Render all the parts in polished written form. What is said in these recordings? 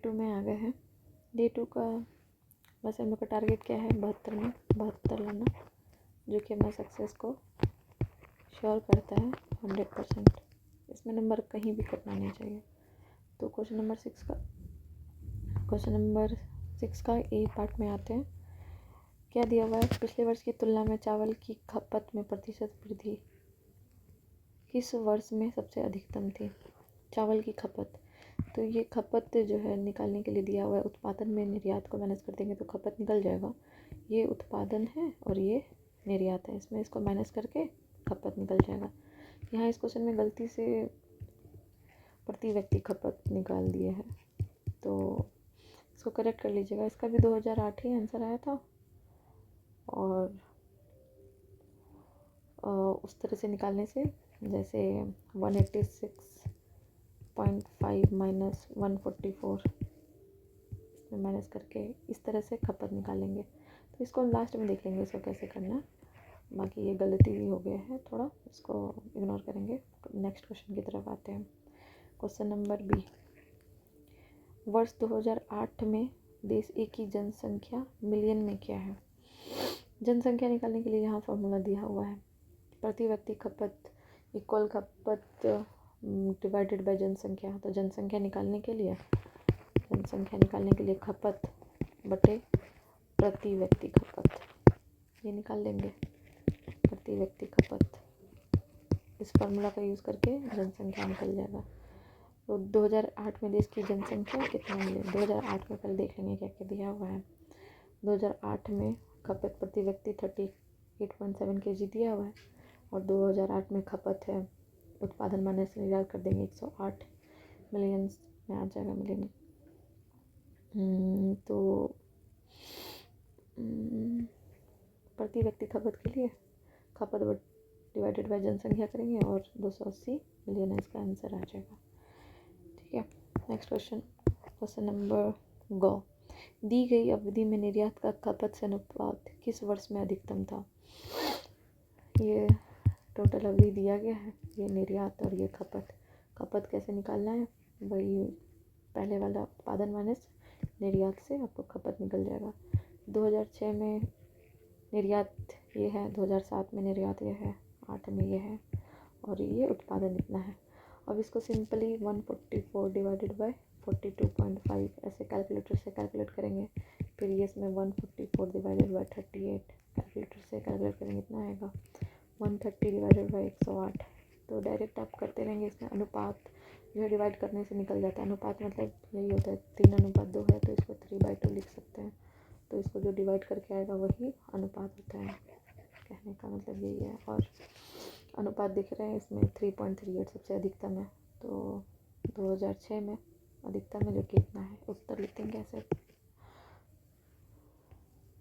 Day 2 में आ गए हैं। डे 2 का बस हम लोग का टारगेट क्या है, 72 में 72 लाना, जो कि हमारे सक्सेस को श्योर करता है 100%। इसमें नंबर कहीं भी कटना नहीं चाहिए। तो क्वेश्चन नंबर 6 का ए पार्ट में आते हैं। क्या दिया हुआ है, पिछले वर्ष की तुलना में चावल की खपत में प्रतिशत वृद्धि किस वर्ष में सबसे अधिकतम थी। चावल की खपत, तो ये खपत जो है निकालने के लिए दिया हुआ है। उत्पादन में निर्यात को माइनस कर देंगे तो खपत निकल जाएगा। ये उत्पादन है और ये निर्यात है, इसमें इसको माइनस करके खपत निकल जाएगा। यहाँ इस क्वेश्चन में गलती से प्रति व्यक्ति खपत निकाल दिए हैं, तो इसको करेक्ट कर लीजिएगा। इसका भी 2008 ही आंसर आया था और उस तरह से निकालने से, जैसे 186.5 माइनस 144 इसमें माइनस करके इस तरह से खपत निकालेंगे। तो इसको लास्ट में देख लेंगे इसको कैसे करना है। बाकी ये गलती भी हो गया है थोड़ा, इसको इग्नोर करेंगे। नेक्स्ट क्वेश्चन की तरफ आते हैं। क्वेश्चन नंबर बी, वर्ष 2008 में देश ए की जनसंख्या मिलियन में क्या है। जनसंख्या निकालने के लिए यहाँ फॉर्मूला दिया हुआ है, प्रति व्यक्ति खपत इक्वल खपत डिवाइडेड बाय जनसंख्या। तो जनसंख्या निकालने के लिए खपत बटे प्रति व्यक्ति खपत, ये निकाल लेंगे। प्रति व्यक्ति खपत, इस फार्मूला का यूज़ करके जनसंख्या निकल जाएगा। तो 2008 में देश की जनसंख्या कितना मिले, 2008 में पहले देख लेंगे क्या क्या दिया हुआ है। 2008 में खपत प्रति व्यक्ति 38.7 kg दिया हुआ है और 2008 में खपत है, उत्पादन माइनस निर्यात कर देंगे 108 मिलियन में आ जाएगा मिलियन। तो प्रति व्यक्ति खपत के लिए खपत डिवाइडेड बाय जनसंख्या करेंगे और 280 मिलियन इसका आंसर आ जाएगा। ठीक है, नेक्स्ट क्वेश्चन नंबर गो, दी गई अवधि में निर्यात का खपत से अनुपात किस वर्ष में अधिकतम था। ये टोटल अवधि दिया गया है, ये निर्यात और ये खपत कैसे निकालना है, वही पहले वाला उत्पादन माइनस निर्यात से आपको खपत निकल जाएगा। 2006 में निर्यात ये है, 2007 में निर्यात ये है, 8 में ये है और ये उत्पादन इतना है। अब इसको सिंपली 144 डिवाइडेड बाय 42.5 ऐसे कैलकुलेटर से कैलकुलेट करेंगे। फिर ये इसमें 144 डिवाइडेड बाय 38 कैलकुलेटर से कैलकुलेट करेंगे, इतना आएगा 130 डिवाइडेड बाय 108। तो डायरेक्ट आप करते रहेंगे। इसमें अनुपात जो है डिवाइड करने से निकल जाता है। अनुपात मतलब यही होता है, 3:2 है तो इसको 3/2 लिख सकते हैं। तो इसको जो डिवाइड करके आएगा वही अनुपात होता है, कहने का मतलब यही है। और अनुपात दिख रहे हैं इसमें 3.38 सबसे अधिकतम है, तो 2006 में अधिकतम है जो कि इतना है। उत्तर लिखते हैं कैसे।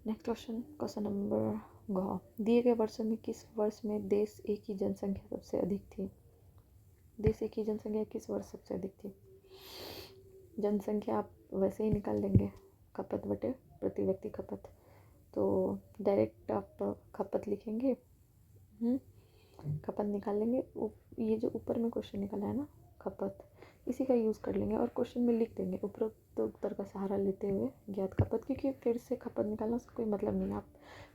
नेक्स्ट क्वेश्चन नंबर गो, दिए गए वर्षों में किस वर्ष में देश ए की जनसंख्या सबसे अधिक थी। देश ए की जनसंख्या किस वर्ष सबसे अधिक थी। जनसंख्या आप वैसे ही निकाल लेंगे, खपत बटे प्रति व्यक्ति खपत। तो डायरेक्ट आप खपत लिखेंगे, खपत निकाल लेंगे। ये जो ऊपर में क्वेश्चन निकला है ना खपत, इसी का यूज़ कर लेंगे और क्वेश्चन में लिख देंगे उपरोक्त उत्तर का सहारा लेते हुए ज्ञात खपत, क्योंकि फिर से खपत निकालना उसका कोई मतलब नहीं है। आप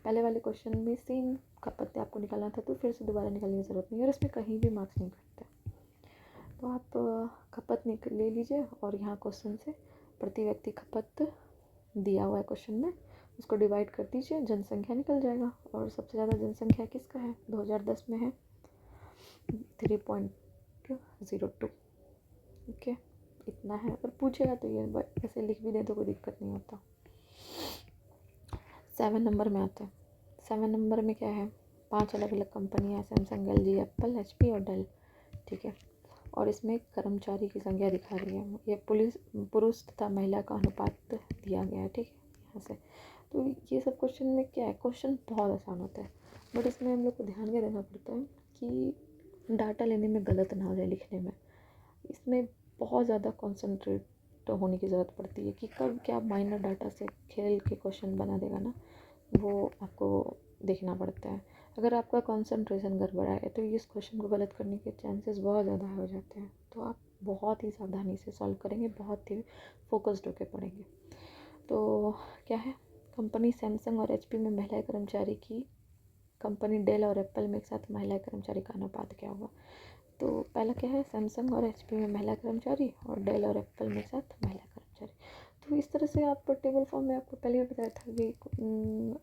पहले वाले क्वेश्चन में सेम खपत आपको निकालना था, तो फिर से दोबारा निकालने की ज़रूरत नहीं है और इसमें कहीं भी मार्क्स नहीं कटते। तो आप खपत ले लीजिए और यहाँ क्वेश्चन से प्रति व्यक्ति खपत दिया हुआ है क्वेश्चन में, उसको डिवाइड कर दीजिए, जनसंख्या निकल जाएगा। और सबसे ज़्यादा जनसंख्या किसका है, 2010 में है 3.02। ओके, इतना है। अगर पूछेगा तो ये ऐसे लिख भी दे तो कोई दिक्कत नहीं होता। 7 नंबर में आता है। 7 नंबर में क्या है, 5 अलग अलग कंपनियाँ, सैमसंग, LG, एप्पल, HP और डेल। ठीक है, और इसमें कर्मचारी की संख्या दिखा रही है। ये पुरुष तथा महिला का अनुपात दिया गया है। ठीक है, यहाँ से तो ये सब क्वेश्चन में क्या है, क्वेश्चन बहुत आसान होता है, बट इसमें हम लोग को ध्यान क्या देना पड़ता है कि डाटा लेने में गलत ना हो जाए लिखने में। इसमें बहुत ज़्यादा कॉन्सेंट्रेट होने की ज़रूरत पड़ती है कि कब क्या माइनर डाटा से खेल के क्वेश्चन बना देगा ना, वो आपको देखना पड़ता है। अगर आपका कंसंट्रेशन गड़बड़ा है तो इस क्वेश्चन को गलत करने के चांसेस बहुत ज़्यादा हो जाते हैं। तो आप बहुत ही सावधानी से सॉल्व करेंगे, बहुत ही फोकस्ड होकर पढ़ेंगे। तो क्या है, कंपनी सैमसंग और एचपी में महिला कर्मचारी की, कंपनी डेल और एप्पल में एक साथ महिला कर्मचारी का अनुपात क्या होगा। तो पहला क्या है, सैमसंग और एचपी में महिला कर्मचारी और डेल और एप्पल में एक साथ महिला कर्मचारी। तो इस तरह से आप टेबल फॉर्म में आपको पहले भी बताया था कि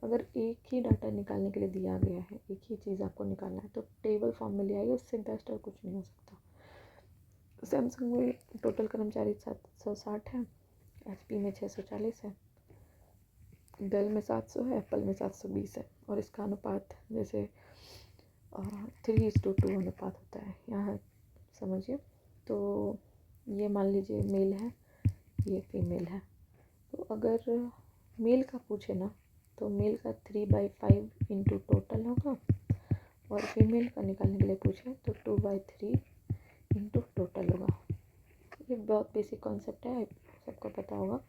अगर एक ही डाटा निकालने के लिए दिया गया है, एक ही चीज़ आपको निकालना है, तो टेबल फॉर्म में ले आइए, उससे बेस्ट और कुछ नहीं हो सकता। सैमसंग में टोटल कर्मचारी 760 है, एचपी में 640 है, डेल में 700 है, एप्पल में 720 है। और इसका अनुपात जैसे 3:2 अनुपात होता है, यहाँ समझिए। तो ये मान लीजिए मेल है, ये फीमेल है। तो अगर मेल का पूछे ना, तो मेल का 3/5 इंटू टोटल होगा, और फीमेल का निकालने के लिए पूछे तो 2/3 इंटू टोटल होगा। ये बहुत बेसिक कॉन्सेप्ट है, सबको पता होगा।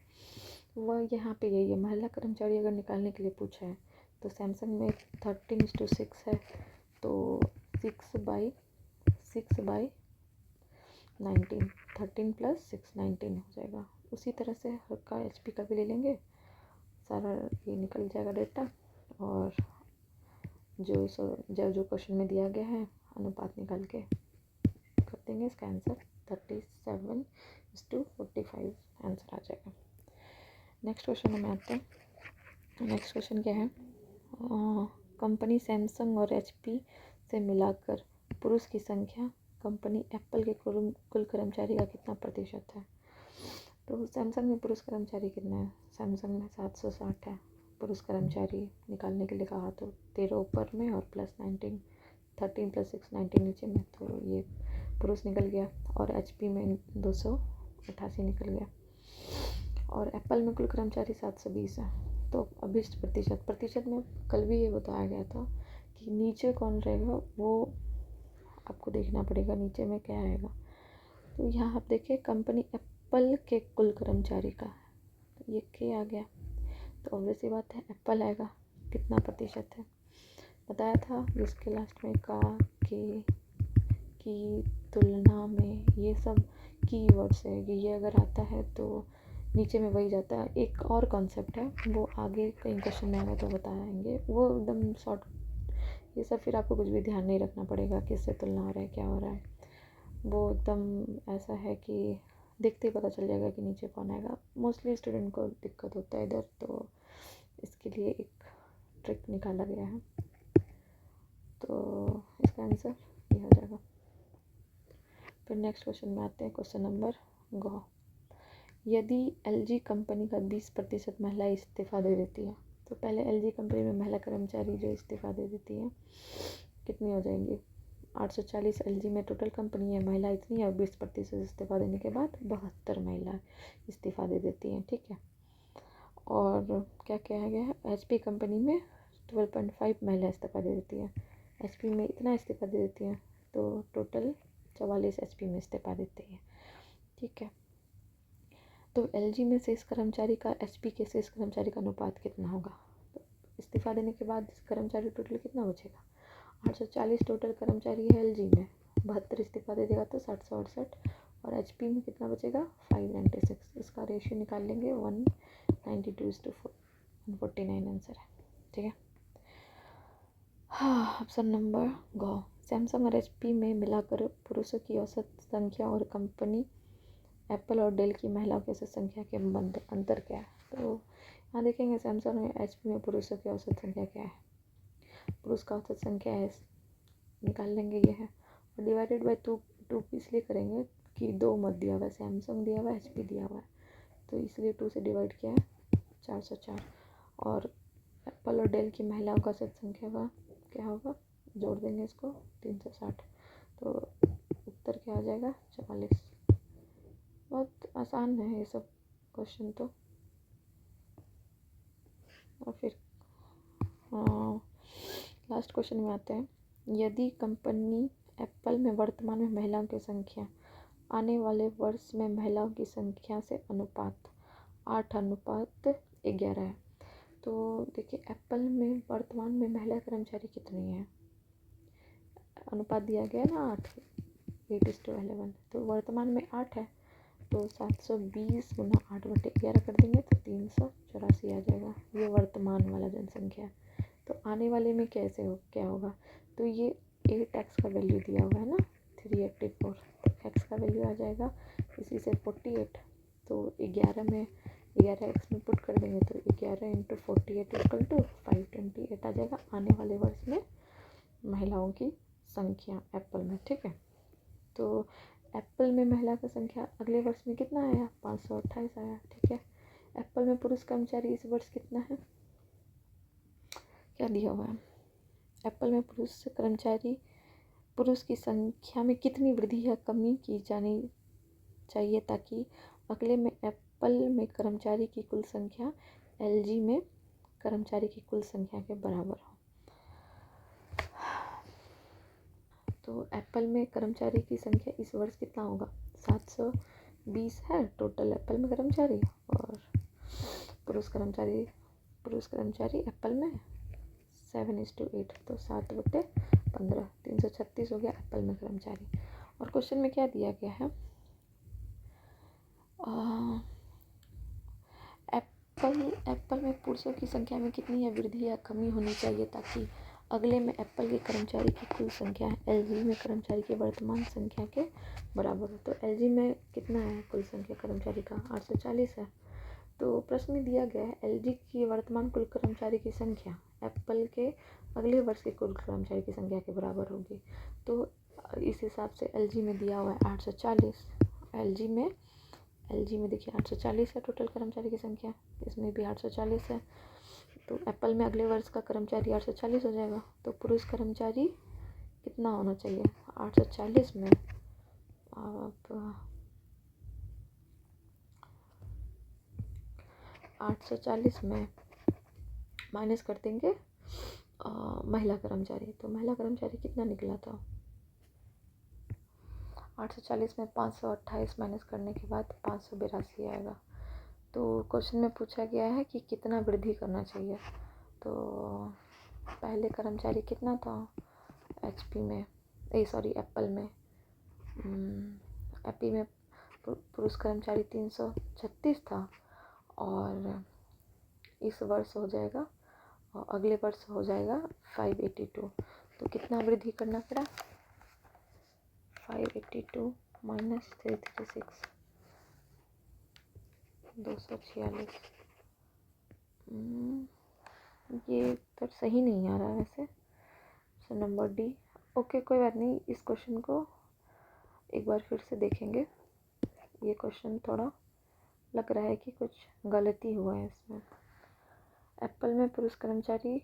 वह यहाँ पे यही है, महिला कर्मचारी अगर निकालने के लिए पूछा है तो सैमसंग में 13:6 है, तो 6/19, 13 + 6 19 हो जाएगा। उसी तरह से हर का एचपी का भी ले लेंगे, सारा ये निकल जाएगा डेटा। और जो क्वेश्चन में दिया गया है अनुपात निकाल के कर देंगे, इसका आंसर 37:45 आंसर आ जाएगा। नेक्स्ट क्वेश्चन में आते हैं। नेक्स्ट क्वेश्चन क्या है, कंपनी सैमसंग और एचपी से मिलाकर पुरुष की संख्या कंपनी एप्पल के कुल कर्मचारी का कितना प्रतिशत है। तो सैमसंग में पुरुष कर्मचारी कितना है, सैमसंग में 760 है पुरुष कर्मचारी। निकालने के लिए कहा तो 13 ऊपर में और +19, 13 + 6 19 नीचे में, तो ये पुरुष निकल गया। और एचपी में 288 निकल गया। और एप्पल में कुल कर्मचारी 720 है। तो अभिष्ट प्रतिशत में कल भी ये बताया गया था कि नीचे कौन रहेगा वो आपको देखना पड़ेगा, नीचे में क्या आएगा। तो यहाँ आप देखिए, कंपनी एप्पल के कुल कर्मचारी का, तो ये क्या आ गया, तो ऑब्वियस सी बात है एप्पल आएगा। कितना प्रतिशत है बताया था, जिसके लास्ट में का, के, की, तुलना में, ये सब कीवर्ड्स है कि ये अगर आता है तो नीचे में वही जाता है। एक और कॉन्सेप्ट है, वो आगे कई क्वेश्चन में आएगा तो बताएंगे, वो एकदम शॉर्ट। ये सब फिर आपको कुछ भी ध्यान नहीं रखना पड़ेगा किससे तुलना हो रहा है, क्या हो रहा है। वो एकदम ऐसा है कि देखते ही पता चल जाएगा कि नीचे कौन आएगा। मोस्टली स्टूडेंट को दिक्कत होता है इधर, तो इसके लिए एक ट्रिक निकाला गया है। तो इसका आंसर ये हो जाएगा। फिर नेक्स्ट क्वेश्चन में आते हैं, क्वेश्चन नंबर गो। यदि एलजी कंपनी का 20% महिला इस्तीफ़ा दे देती है, तो पहले एलजी कंपनी में महिला कर्मचारी जो इस्तीफ़ा दे देती है कितनी हो जाएंगी। 840 एलजी में टोटल कंपनी है, महिला इतनी है, और 20% इस्तीफ़ा देने के बाद 72 महिला इस्तीफ़ा दे देती हैं, ठीक है। और क्या कहा गया है, एचपी कंपनी में 12.5 महिला इस्तीफ़ा दे देती है, एचपी में इतना इस्तीफ़ा दे देती हैं, तो टोटल 44 एचपी में इस्तीफ़ा देती है, ठीक है। तो एलजी में शेष कर्मचारी का एचपी के शेष कर्मचारी का अनुपात कितना होगा। तो इस्तीफ़ा देने के बाद कर्मचारी टोटल कितना बचेगा, 840 टोटल कर्मचारी है एलजी में, 72 इस्तीफ़ा दे देगा तो 768, और एचपी में कितना बचेगा 596। इसका रेशियो निकाल लेंगे 192:149 आंसर है, ठीक है। हाँ, ऑप्शन नंबर गो। सैमसंग और एचपी में मिलाकर पुरुषों की औसत संख्या और कंपनी एप्पल और डेल की महिलाओं की औसत संख्या के मध्य अंतर क्या है। तो यहाँ देखेंगे सैमसंग और एचपी में पुरुषों की औसत संख्या क्या है, पुरुष का औसत संख्या है, निकाल लेंगे ये है, और डिवाइडेड बाय 2 इसलिए करेंगे कि 2 मत दिया हुआ है, सैमसंग दिया हुआ है, एचपी दिया हुआ है, तो इसलिए 2 से डिवाइड किया है, 404। और एप्पल और डेल की महिलाओं का औसत संख्या का क्या होगा, जोड़ देंगे इसको 360, तो उत्तर क्या आ जाएगा 44। बहुत आसान है ये सब क्वेश्चन तो। और फिर लास्ट क्वेश्चन में आते हैं, यदि कंपनी एप्पल में वर्तमान में महिलाओं की संख्या आने वाले वर्ष में महिलाओं की संख्या से अनुपात 8:11 है, तो देखिए एप्पल में वर्तमान में महिला कर्मचारी कितनी है, अनुपात दिया गया ना 8, 8:11। तो वर्तमान में 8 है, तो 720 गुना 8/11 कर देंगे तो 384 आ जाएगा। ये वर्तमान वाला जनसंख्या है। तो आने वाले में क्या होगा, तो ये 8x का वैल्यू दिया हुआ है ना 384, तो x का वैल्यू आ जाएगा इसी से 48। तो 11x में पुट कर देंगे तो 11 × 48 = 528 आ जाएगा आने वाले वर्ष में महिलाओं की संख्या एप्पल में। ठीक है, तो एप्पल में महिला की संख्या अगले वर्ष में कितना आया, 528 आया। ठीक है, एप्पल में पुरुष कर्मचारी इस वर्ष कितना है, क्या दिया हुआ है, एप्पल में पुरुष की संख्या में कितनी वृद्धि या कमी की जानी चाहिए ताकि अगले में एप्पल में कर्मचारी की कुल संख्या एलजी में कर्मचारी की कुल संख्या के बराबर हो। तो एप्पल में कर्मचारी की संख्या इस वर्ष कितना होगा, 720 है टोटल एप्पल में कर्मचारी, और पुरुष कर्मचारी एप्पल में 7:8, तो 7/15, 336 हो गया एप्पल में कर्मचारी। और क्वेश्चन में क्या दिया गया है, एप्पल में पुरुषों की संख्या में कितनी वृद्धि या कमी होनी चाहिए ताकि अगले में एप्पल के कर्मचारी की कुल संख्या एलजी में कर्मचारी की वर्तमान संख्या के बराबर हो। तो एलजी में कितना है कुल संख्या कर्मचारी का, 840 है। तो प्रश्न में दिया गया है एलजी की वर्तमान कुल कर्मचारी की संख्या एप्पल के अगले वर्ष के कुल कर्मचारी की संख्या के बराबर होगी। तो इस हिसाब से एलजी में दिया हुआ है 840, एलजी में देखिए 840 है टोटल कर्मचारी की संख्या, इसमें भी 840 है। तो एप्पल में अगले वर्ष का कर्मचारी 840 हो जाएगा। तो पुरुष कर्मचारी कितना होना चाहिए, 840 में आप 840 में माइनस कर देंगे महिला कर्मचारी, तो महिला कर्मचारी कितना निकला था, 840 में 528 माइनस करने के बाद 582 आएगा। तो क्वेश्चन में पूछा गया है कि कितना वृद्धि करना चाहिए। तो पहले कर्मचारी कितना था एप्पल में, एपी में पुरुष कर्मचारी 336 था, और इस वर्ष हो जाएगा और अगले वर्ष हो जाएगा 582। तो कितना वृद्धि करना पड़ा, 582 माइनस 336, 246। ये उत्तर सही नहीं आ रहा है वैसे, तो नंबर डी। ओके, कोई बात नहीं, इस क्वेश्चन को एक बार फिर से देखेंगे। ये क्वेश्चन थोड़ा लग रहा है कि कुछ गलती हुआ है इसमें। एप्पल में पुरुष कर्मचारी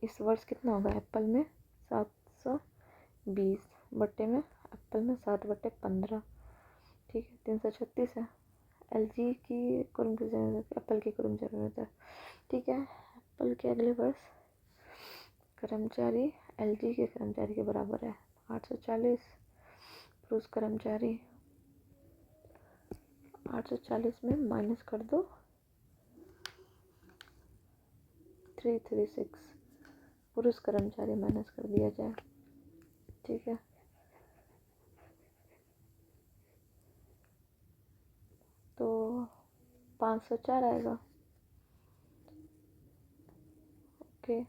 इस वर्ष कितना होगा, एप्पल में 720 बट्टे में एप्पल में 7/15, ठीक है, 336 है। एलजी की एप्पल की कर्मचारी, ठीक है, एप्पल के अगले वर्ष कर्मचारी एलजी के कर्मचारी के बराबर है 840, पुरुष कर्मचारी 840 में माइनस कर दो 336, पुरुष कर्मचारी माइनस कर दिया जाए, ठीक है। तो 504 आएगा। ओके,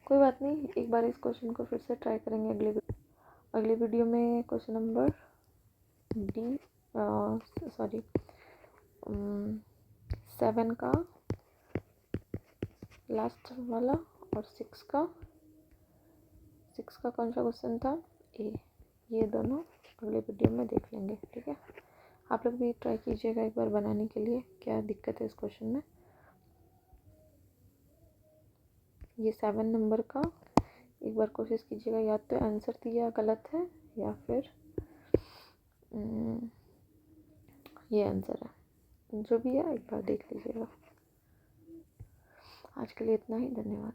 कोई बात नहीं, एक बार इस क्वेश्चन को फिर से ट्राई करेंगे अगले वीडियो में। क्वेश्चन नंबर डी 7 का लास्ट वाला और 6 का कौन सा क्वेश्चन था, ए, ये दोनों अगले वीडियो में देख लेंगे, ठीक है। आप लोग भी ट्राई कीजिएगा एक बार बनाने के लिए, क्या दिक्कत है इस क्वेश्चन में। ये 7 नंबर का एक बार कोशिश कीजिएगा, या तो आंसर दिया गलत है या फिर ये आंसर है, जो भी है एक बार देख लीजिएगा। आज के लिए इतना ही, धन्यवाद।